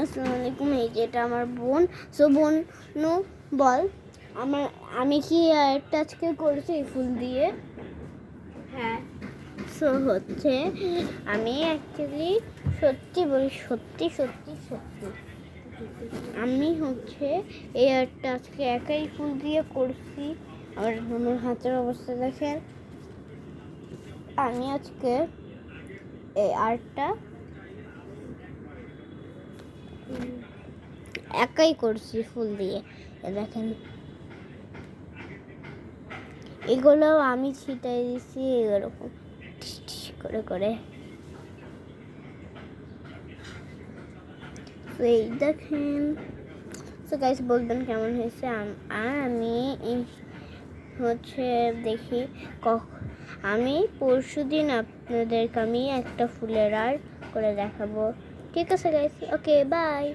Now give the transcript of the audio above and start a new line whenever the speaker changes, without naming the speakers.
আসসালামু আলাইকুম। এই যেটা আমার বোন। সো বোন নো বল, আমি কি একটা আজকে করেছি এই ফুল দিয়ে?
হ্যাঁ,
সো হচ্ছে আমি অ্যাকচুয়ালি সত্যি বলি, সত্যি আমি হচ্ছে এই আর্টটা আজকে একাই ফুল দিয়ে করছি। আমার হাতের অবস্থা দেখেন। আমি আজকে এই আর্টটা একাই করছি ফুল দিয়ে। দেখেন, এগুলোও আমি ছিটাই দিচ্ছি এরকম করে করে। এই দেখেন। তো গাইস বলবেন কেমন হয়েছে। আর আমি হচ্ছে দেখি আমি পরশুদিন আপনাদেরকে আমি একটা ফুলের আর্ট করে দেখাবো। ঠিক আছে গাইস, ওকে বাই।